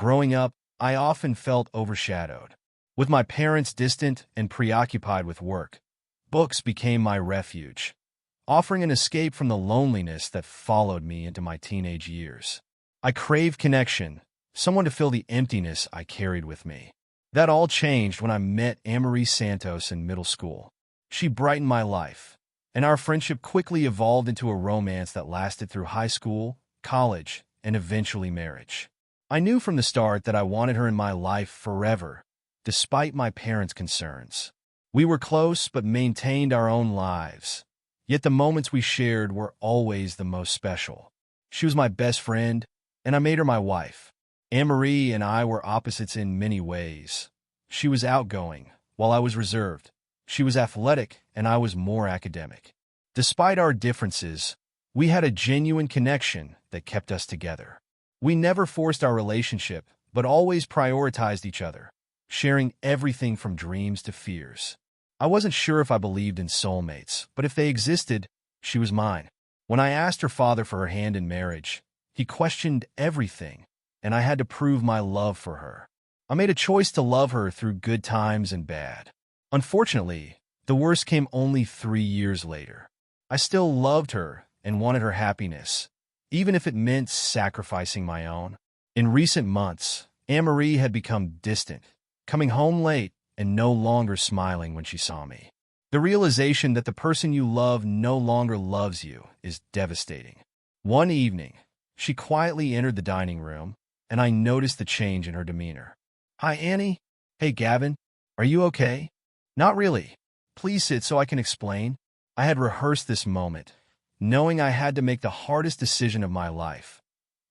Growing up, I often felt overshadowed. With my parents distant and preoccupied with work, books became my refuge, offering an escape from the loneliness that followed me into my teenage years. I craved connection, someone to fill the emptiness I carried with me. That all changed when I met Anne-Marie Santos in middle school. She brightened my life, and our friendship quickly evolved into a romance that lasted through high school, college, and eventually marriage. I knew from the start that I wanted her in my life forever, despite my parents' concerns. We were close but maintained our own lives, yet the moments we shared were always the most special. She was my best friend, and I made her my wife. Anne-Marie and I were opposites in many ways. She was outgoing, while I was reserved. She was athletic, and I was more academic. Despite our differences, we had a genuine connection that kept us together. We never forced our relationship, but always prioritized each other, sharing everything from dreams to fears. I wasn't sure if I believed in soulmates, but if they existed, she was mine. When I asked her father for her hand in marriage, he questioned everything, and I had to prove my love for her. I made a choice to love her through good times and bad. Unfortunately, the worst came only 3 years later. I still loved her and wanted her happiness, even if it meant sacrificing my own. In recent months, Anne-Marie had become distant, coming home late and no longer smiling when she saw me. The realization that the person you love no longer loves you is devastating. One evening, she quietly entered the dining room, and I noticed the change in her demeanor. "Hi, Annie." "Hey, Gavin. Are you okay?" "Not really. Please sit so I can explain." I had rehearsed this moment, knowing I had to make the hardest decision of my life,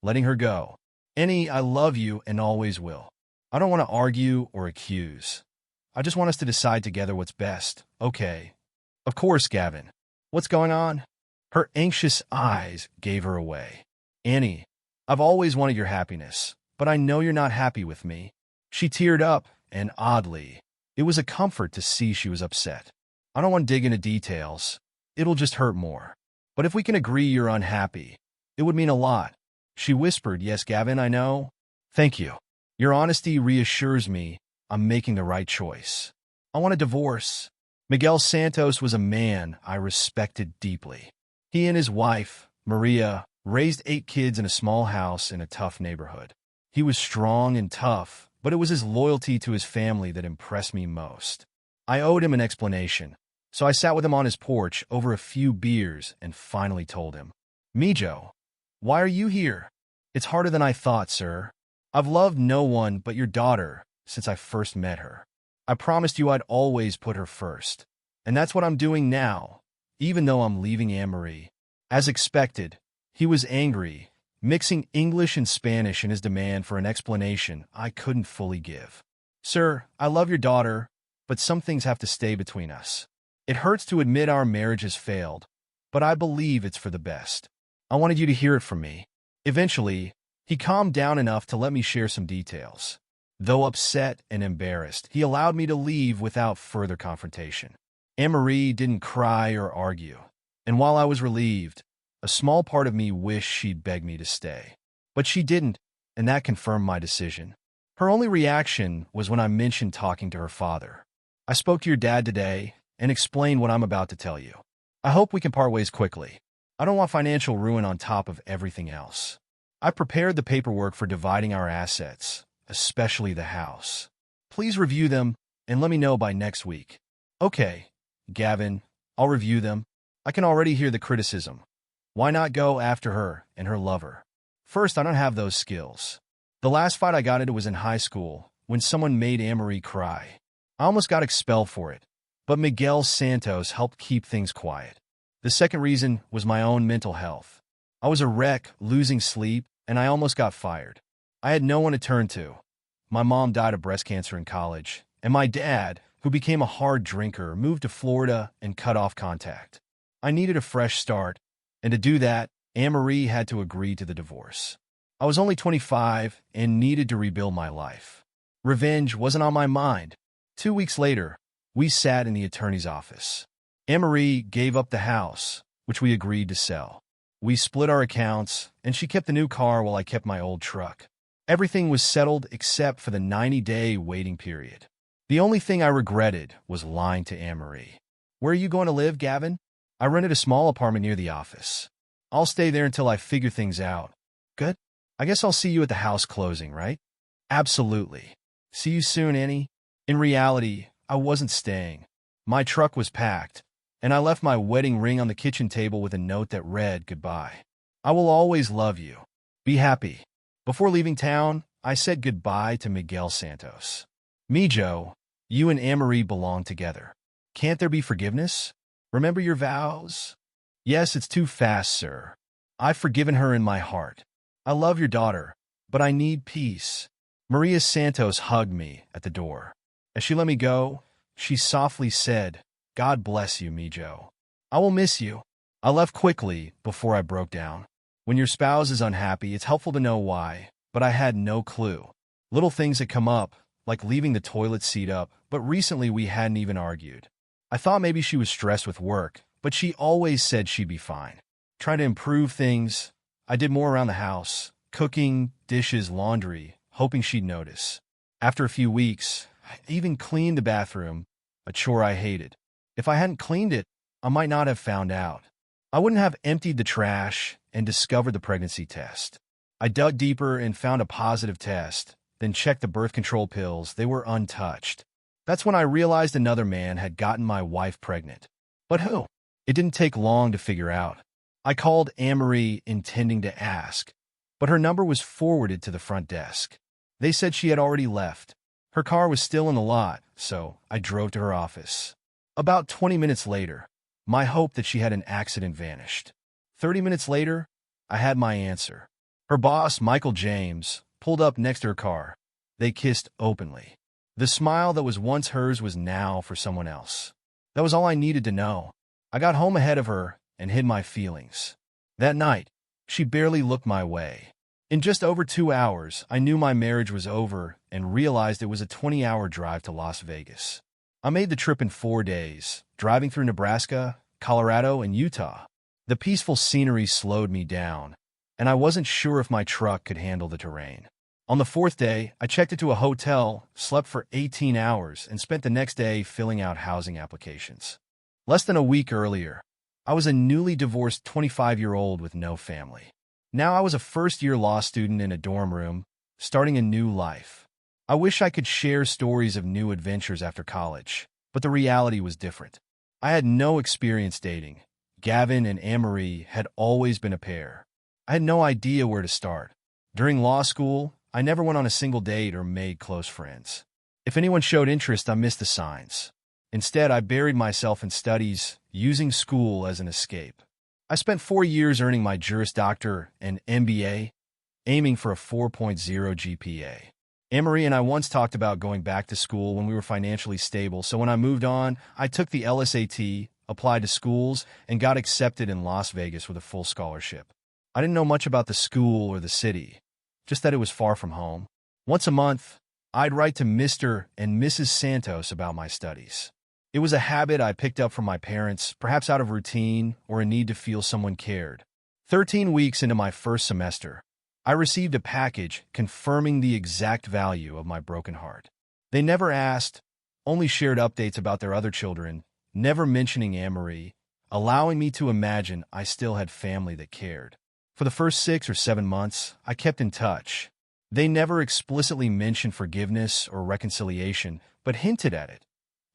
letting her go. "Annie, I love you and always will. I don't want to argue or accuse. I just want us to decide together what's best, okay?" "Of course, Gavin. What's going on?" Her anxious eyes gave her away. "Annie, I've always wanted your happiness, but I know you're not happy with me." She teared up, and oddly, it was a comfort to see she was upset. "I don't want to dig into details. It'll just hurt more. But if we can agree you're unhappy, it would mean a lot." She whispered, "Yes, Gavin, I know. Thank you. Your honesty reassures me I'm making the right choice. I want a divorce." Miguel Santos was a man I respected deeply. He and his wife, Maria, raised 8 kids in a small house in a tough neighborhood. He was strong and tough, but it was his loyalty to his family that impressed me most. I owed him an explanation, so I sat with him on his porch over a few beers and finally told him, "Mijo, why are you here?" "It's harder than I thought, sir. I've loved no one but your daughter since I first met her. I promised you I'd always put her first, and that's what I'm doing now, even though I'm leaving Anne-Marie." As expected, he was angry, mixing English and Spanish in his demand for an explanation I couldn't fully give. "Sir, I love your daughter, but some things have to stay between us. It hurts to admit our marriage has failed, but I believe it's for the best. I wanted you to hear it from me." Eventually, he calmed down enough to let me share some details. Though upset and embarrassed, he allowed me to leave without further confrontation. Anne-Marie didn't cry or argue, and while I was relieved, a small part of me wished she'd beg me to stay. But she didn't, and that confirmed my decision. Her only reaction was when I mentioned talking to her father. "I spoke to your dad today and explained what I'm about to tell you. I hope we can part ways quickly. I don't want financial ruin on top of everything else. I prepared the paperwork for dividing our assets, especially the house. Please review them and let me know by next week." "Okay, Gavin, I'll review them. I can already hear the criticism. Why not go after her and her lover?" "First, I don't have those skills. The last fight I got into was in high school when someone made Anne-Marie cry. I almost got expelled for it, but Miguel Santos helped keep things quiet. The second reason was my own mental health. I was a wreck, losing sleep, and I almost got fired. I had no one to turn to. My mom died of breast cancer in college, and my dad, who became a hard drinker, moved to Florida and cut off contact. I needed a fresh start, and to do that, Anne-Marie had to agree to the divorce. I was only 25 and needed to rebuild my life. Revenge wasn't on my mind. 2 weeks later, we sat in the attorney's office. Anne-Marie gave up the house, which we agreed to sell. We split our accounts, and she kept the new car while I kept my old truck. Everything was settled except for the 90-day waiting period. The only thing I regretted was lying to Anne-Marie. "Where are you going to live, Gavin?" "I rented a small apartment near the office. I'll stay there until I figure things out." "Good. I guess I'll see you at the house closing, right?" "Absolutely. See you soon, Annie." In reality, I wasn't staying. My truck was packed, and I left my wedding ring on the kitchen table with a note that read, "Goodbye. I will always love you. Be happy." Before leaving town, I said goodbye to Miguel Santos. "Mijo, you and Anne-Marie belong together. Can't there be forgiveness? Remember your vows?" "Yes, it's too fast, sir. I've forgiven her in my heart. I love your daughter, but I need peace." Maria Santos hugged me at the door. As she let me go, she softly said, "God bless you, Mijo. I will miss you." I left quickly before I broke down. When your spouse is unhappy, it's helpful to know why, but I had no clue. Little things that come up, like leaving the toilet seat up, but recently we hadn't even argued. I thought maybe she was stressed with work, but she always said she'd be fine. Trying to improve things, I did more around the house, cooking, dishes, laundry, hoping she'd notice. After a few weeks, I even cleaned the bathroom, a chore I hated. If I hadn't cleaned it, I might not have found out. I wouldn't have emptied the trash and discovered the pregnancy test. I dug deeper and found a positive test, then checked the birth control pills. They were untouched. That's when I realized another man had gotten my wife pregnant. But who? It didn't take long to figure out. I called Anne-Marie intending to ask, but her number was forwarded to the front desk. They said she had already left. Her car was still in the lot, so I drove to her office. About 20 minutes later, my hope that she had an accident vanished. 30 minutes later, I had my answer. Her boss, Michael James, pulled up next to her car. They kissed openly. The smile that was once hers was now for someone else. That was all I needed to know. I got home ahead of her and hid my feelings. That night, she barely looked my way. In just over 2 hours, I knew my marriage was over and realized it was a 20-hour drive to Las Vegas. I made the trip in 4 days, driving through Nebraska, Colorado, and Utah. The peaceful scenery slowed me down, and I wasn't sure if my truck could handle the terrain. On the 4th day, I checked into a hotel, slept for 18 hours, and spent the next day filling out housing applications. Less than a week earlier, I was a newly divorced 25-year-old with no family. Now I was a first-year law student in a dorm room, starting a new life. I wish I could share stories of new adventures after college, but the reality was different. I had no experience dating. Gavin and Anne-Marie had always been a pair. I had no idea where to start. During law school, I never went on a single date or made close friends. If anyone showed interest, I missed the signs. Instead, I buried myself in studies, using school as an escape. I spent 4 years earning my Juris Doctor and MBA, aiming for a 4.0 GPA. Anne-Marie and I once talked about going back to school when we were financially stable, so when I moved on, I took the LSAT, applied to schools, and got accepted in Las Vegas with a full scholarship. I didn't know much about the school or the city, just that it was far from home. Once a month, I'd write to Mr. and Mrs. Santos about my studies. It was a habit I picked up from my parents, perhaps out of routine or a need to feel someone cared. 13 weeks into my first semester, I received a package confirming the exact value of my broken heart. They never asked, only shared updates about their other children, never mentioning Anne-Marie, allowing me to imagine I still had family that cared. For the first 6 or 7 months, I kept in touch. They never explicitly mentioned forgiveness or reconciliation, but hinted at it,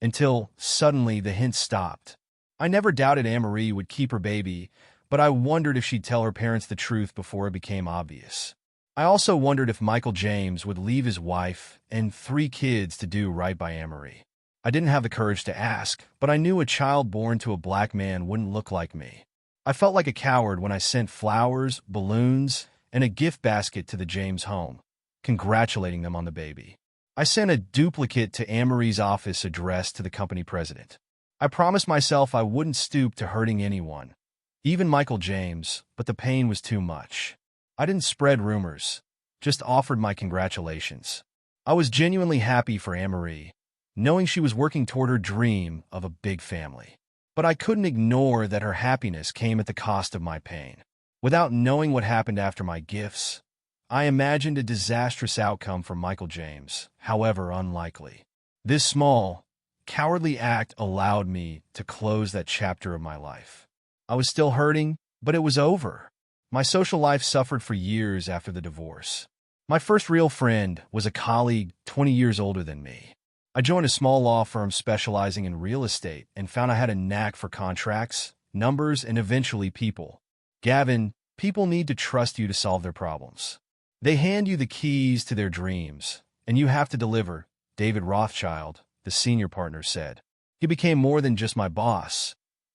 until suddenly the hint stopped. I never doubted Anne-Marie would keep her baby, but I wondered if she'd tell her parents the truth before it became obvious. I also wondered if Michael James would leave his wife and 3 kids to do right by Anne-Marie. I didn't have the courage to ask, but I knew a child born to a black man wouldn't look like me. I felt like a coward when I sent flowers, balloons, and a gift basket to the James home, congratulating them on the baby. I sent a duplicate to Anne-Marie's office addressed to the company president. I promised myself I wouldn't stoop to hurting anyone, even Michael James, but the pain was too much. I didn't spread rumors, just offered my congratulations. I was genuinely happy for Anne-Marie, knowing she was working toward her dream of a big family. But I couldn't ignore that her happiness came at the cost of my pain. Without knowing what happened after my gifts, I imagined a disastrous outcome for Michael James, however unlikely. This small, cowardly act allowed me to close that chapter of my life. I was still hurting, but it was over. My social life suffered for years after the divorce. My first real friend was a colleague 20 years older than me. I joined a small law firm specializing in real estate and found I had a knack for contracts, numbers, and eventually people. Gavin, people need to trust you to solve their problems. They hand you the keys to their dreams, and you have to deliver, David Rothschild, the senior partner, said. He became more than just my boss.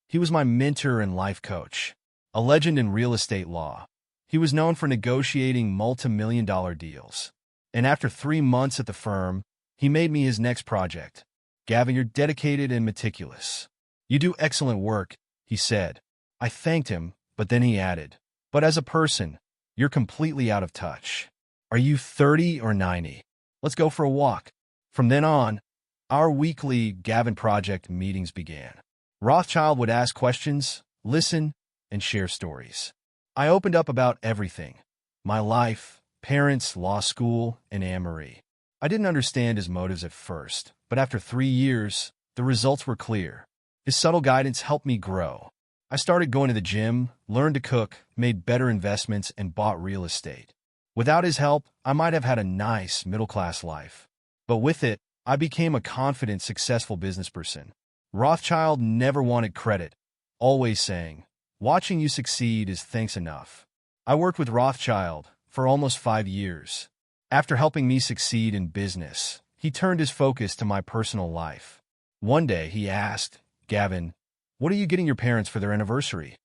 He was my mentor and life coach. A legend in real estate law, he was known for negotiating multi-million-dollar deals. And after 3 months at the firm, he made me his next project. Gavin, you're dedicated and meticulous. You do excellent work, he said. I thanked him, but then he added, but as a person, you're completely out of touch. Are you 30 or 90? Let's go for a walk. From then on, our weekly Gavin Project meetings began. Rothschild would ask questions, listen, and share stories. I opened up about everything. My life, parents, law school, and Anne-Marie. I didn't understand his motives at first, but after 3 years, the results were clear. His subtle guidance helped me grow. I started going to the gym, learned to cook, made better investments, and bought real estate. Without his help, I might have had a nice, middle-class life. But with it, I became a confident, successful businessperson. Rothschild never wanted credit, always saying, watching you succeed is thanks enough. I worked with Rothschild for almost 5 years. After helping me succeed in business, he turned his focus to my personal life. One day, he asked, Gavin, what are you getting your parents for their anniversary?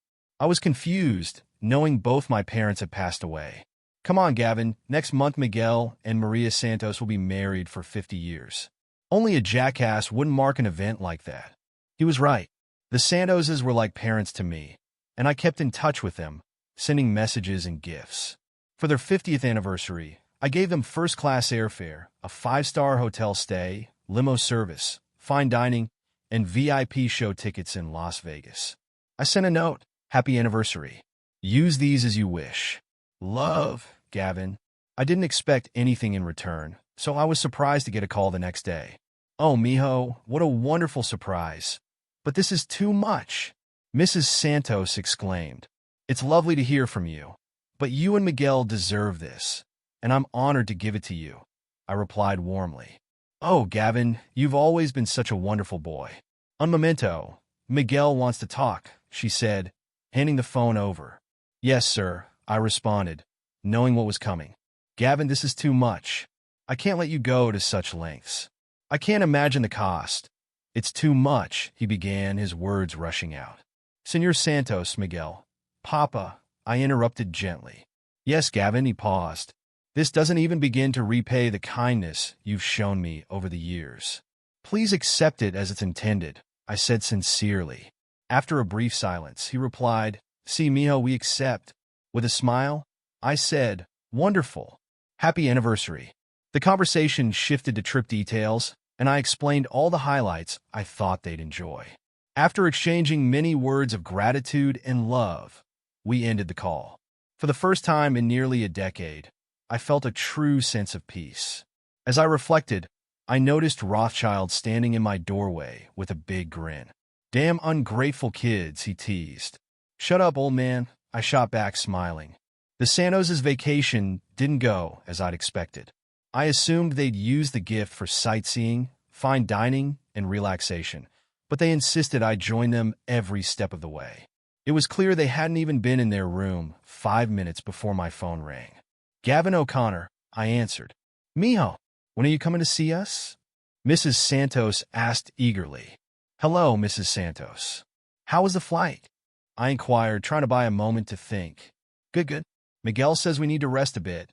I was confused, knowing both my parents had passed away. Come on, Gavin, next month Miguel and Maria Santos will be married for 50 years. Only a jackass wouldn't mark an event like that. He was right. The Santoses were like parents to me, and I kept in touch with them, sending messages and gifts. For their 50th anniversary, I gave them first-class airfare, a 5-star hotel stay, limo service, fine dining, and VIP show tickets in Las Vegas. I sent a note, happy anniversary. Use these as you wish. Love, Gavin. I didn't expect anything in return, so I was surprised to get a call the next day. Oh, mijo, what a wonderful surprise. But this is too much, Mrs. Santos exclaimed. It's lovely to hear from you, but you and Miguel deserve this, and I'm honored to give it to you, I replied warmly. Oh, Gavin, you've always been such a wonderful boy. Un momento, Miguel wants to talk, she said, handing the phone over. Yes, sir, I responded, knowing what was coming. Gavin, this is too much. I can't let you go to such lengths. I can't imagine the cost. It's too much, he began, his words rushing out. Senor Santos, Miguel. Papa, I interrupted gently. Yes, Gavin, he paused. This doesn't even begin to repay the kindness you've shown me over the years. Please accept it as it's intended, I said sincerely. After a brief silence, he replied, See, mijo, we accept. With a smile, I said, Wonderful. Happy anniversary. The conversation shifted to trip details, and I explained all the highlights I thought they'd enjoy. After exchanging many words of gratitude and love, we ended the call. For the first time in nearly a decade, I felt a true sense of peace. As I reflected, I noticed Rothschild standing in my doorway with a big grin. Damn ungrateful kids, he teased. Shut up, old man, I shot back, smiling. The Santos' vacation didn't go as I'd expected. I assumed they'd use the gift for sightseeing, fine dining, and relaxation, but they insisted I join them every step of the way. It was clear they hadn't even been in their room 5 minutes before my phone rang. Gavin O'Connor, I answered. Mijo, when are you coming to see us? Mrs. Santos asked eagerly. Hello, Mrs. Santos. How was the flight? I inquired, trying to buy a moment to think. Good. Miguel says we need to rest a bit,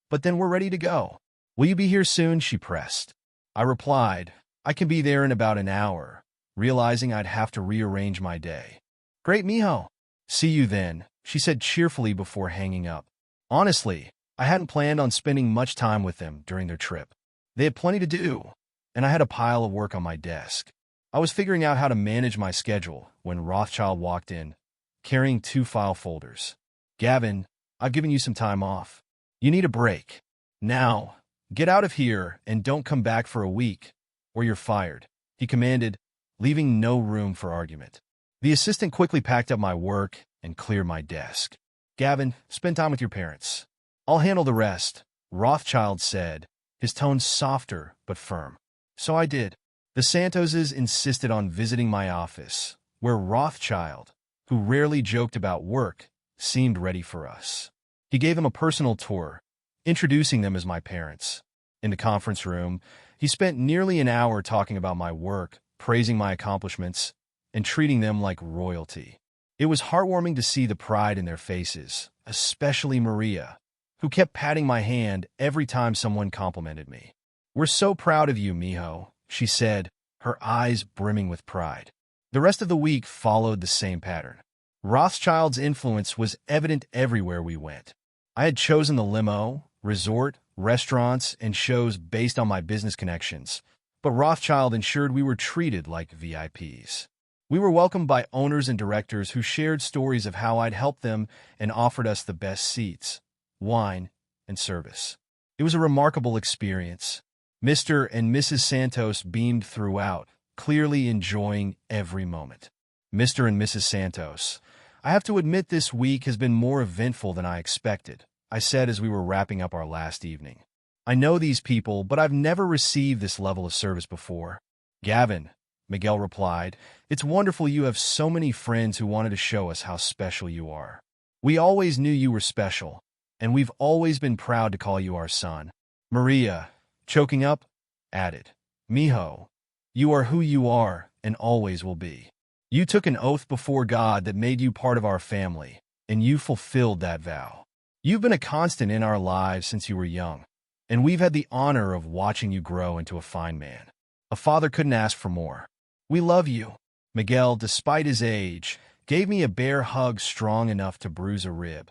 but then we're ready to go. Will you be here soon? She pressed. I replied, I can be there in about an hour, realizing I'd have to rearrange my day. Great, mijo. See you then, she said cheerfully before hanging up. Honestly, I hadn't planned on spending much time with them during their trip. They had plenty to do, and I had a pile of work on my desk. I was figuring out how to manage my schedule when Rothschild walked in, carrying 2 file folders. Gavin, I've given you some time off. You need a break. Now, get out of here and don't come back for a week, or you're fired," he commanded, leaving no room for argument. The assistant quickly packed up my work and cleared my desk. "Gavin, spend time with your parents. I'll handle the rest," Rothschild said, his tone softer but firm. So I did. The Santoses insisted on visiting my office, where Rothschild, who rarely joked about work, seemed ready for us. He gave them a personal tour, introducing them as my parents. In the conference room, he spent nearly an hour talking about my work, praising my accomplishments, and treating them like royalty. It was heartwarming to see the pride in their faces, especially Maria, who kept patting my hand every time someone complimented me. "We're so proud of you, mijo," she said, her eyes brimming with pride. The rest of the week followed the same pattern. Rothschild's influence was evident everywhere we went. I had chosen the limo, resort, restaurants, and shows based on my business connections, but Rothschild ensured we were treated like VIPs. We were welcomed by owners and directors who shared stories of how I'd helped them and offered us the best seats, wine, and service. It was a remarkable experience. Mr. and Mrs. Santos beamed throughout, clearly enjoying every moment. "Mr. and Mrs. Santos, I have to admit this week has been more eventful than I expected," I said as we were wrapping up our last evening. "I know these people, but I've never received this level of service before." "Gavin," Miguel replied, "it's wonderful you have so many friends who wanted to show us how special you are. We always knew you were special, and we've always been proud to call you our son." Maria, choking up, added, "Mijo, you are who you are and always will be. You took an oath before God that made you part of our family, and you fulfilled that vow. You've been a constant in our lives since you were young, and we've had the honor of watching you grow into a fine man. A father couldn't ask for more. We love you." Miguel, despite his age, gave me a bear hug strong enough to bruise a rib,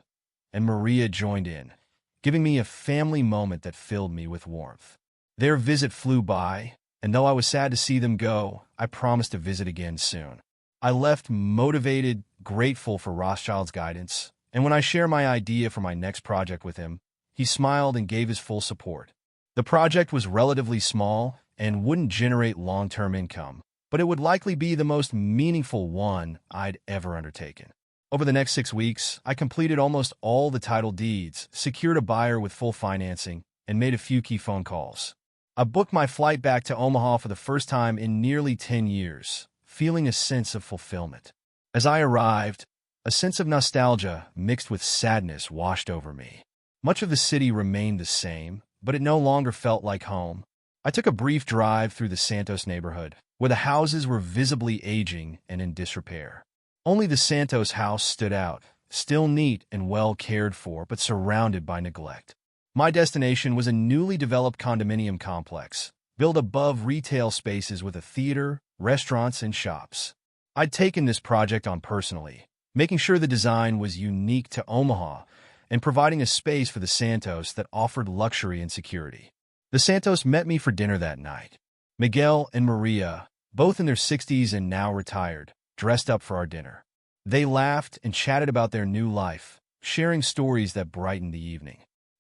and Maria joined in, giving me a family moment that filled me with warmth. Their visit flew by, and though I was sad to see them go, I promised to visit again soon. I left motivated, grateful for Rothschild's guidance, and when I shared my idea for my next project with him, he smiled and gave his full support. The project was relatively small and wouldn't generate long-term income, but it would likely be the most meaningful one I'd ever undertaken. Over the next 6 weeks, I completed almost all the title deeds, secured a buyer with full financing, and made a few key phone calls. I booked my flight back to Omaha for the first time in nearly 10 years, feeling a sense of fulfillment. As I arrived, a sense of nostalgia mixed with sadness washed over me. Much of the city remained the same, but it no longer felt like home. I took a brief drive through the Santos neighborhood, where the houses were visibly aging and in disrepair. Only the Santos house stood out, still neat and well cared for, but surrounded by neglect. My destination was a newly developed condominium complex, built above retail spaces with a theater, restaurants, and shops. I'd taken this project on personally, making sure the design was unique to Omaha and providing a space for the Santos that offered luxury and security. The Santos met me for dinner that night. Miguel and Maria, both in their 60s and now retired, dressed up for our dinner. They laughed and chatted about their new life, sharing stories that brightened the evening.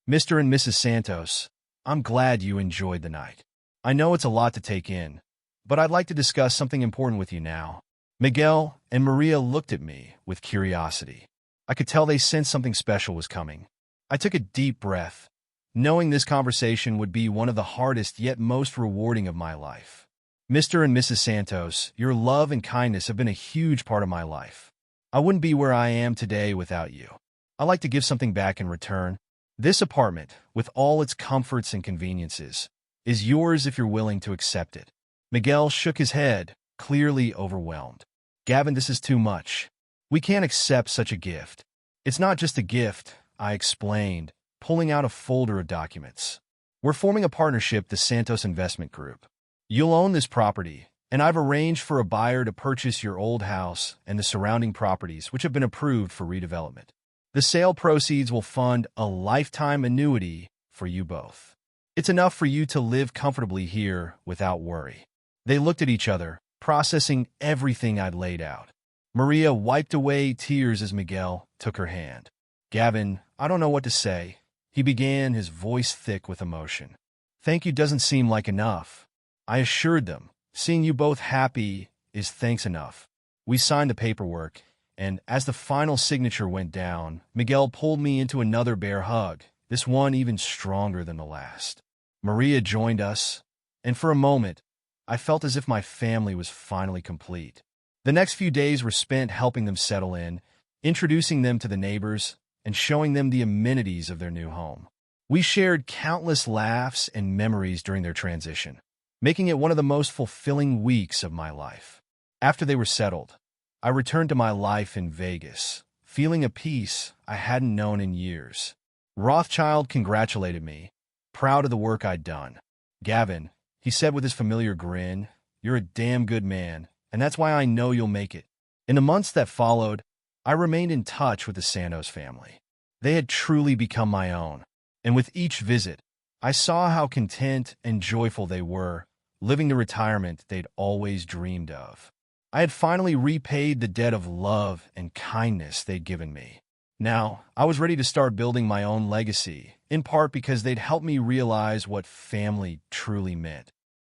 "Mr. and Mrs. Santos, I'm glad you enjoyed the night. I know it's a lot to take in, but I'd like to discuss something important with you now." Miguel and Maria looked at me with curiosity. I could tell they sensed something special was coming. I took a deep breath, knowing this conversation would be one of the hardest yet most rewarding of my life. "Mr. and Mrs. Santos, your love and kindness have been a huge part of my life. I wouldn't be where I am today without you. I'd like to give something back in return. This apartment, with all its comforts and conveniences, is yours if you're willing to accept it." Miguel shook his head, clearly overwhelmed. "Gavin, this is too much. We can't accept such a gift." "It's not just a gift," I explained, pulling out a folder of documents. "We're forming a partnership, the Santos Investment Group. You'll own this property, and I've arranged for a buyer to purchase your old house and the surrounding properties, which have been approved for redevelopment. The sale proceeds will fund a lifetime annuity for you both. It's enough for you to live comfortably here without worry." They looked at each other, processing everything I'd laid out. Maria wiped away tears as Miguel took her hand. "Gavin, I don't know what to say. He began, his voice thick with emotion. "Thank you doesn't seem like enough," I assured them. "Seeing you both happy is thanks enough." We signed the paperwork, and as the final signature went down, Miguel pulled me into another bear hug, this one even stronger than the last. Maria joined us, and for a moment, I felt as if my family was finally complete. The next few days were spent helping them settle in, introducing them to the neighbors, and showing them the amenities of their new home. We shared countless laughs and memories during their transition, making it one of the most fulfilling weeks of my life. After they were settled, I returned to my life in Vegas, feeling a peace I hadn't known in years. Rothschild congratulated me, proud of the work I'd done. "Gavin," he said with his familiar grin, "you're a damn good man, and that's why I know you'll make it." In the months that followed, I remained in touch with the Santos family. They had truly become my own, and with each visit, I saw how content and joyful they were, living the retirement they'd always dreamed of. I had finally repaid the debt of love and kindness they'd given me. Now, I was ready to start building my own legacy, in part because they'd helped me realize what family truly meant.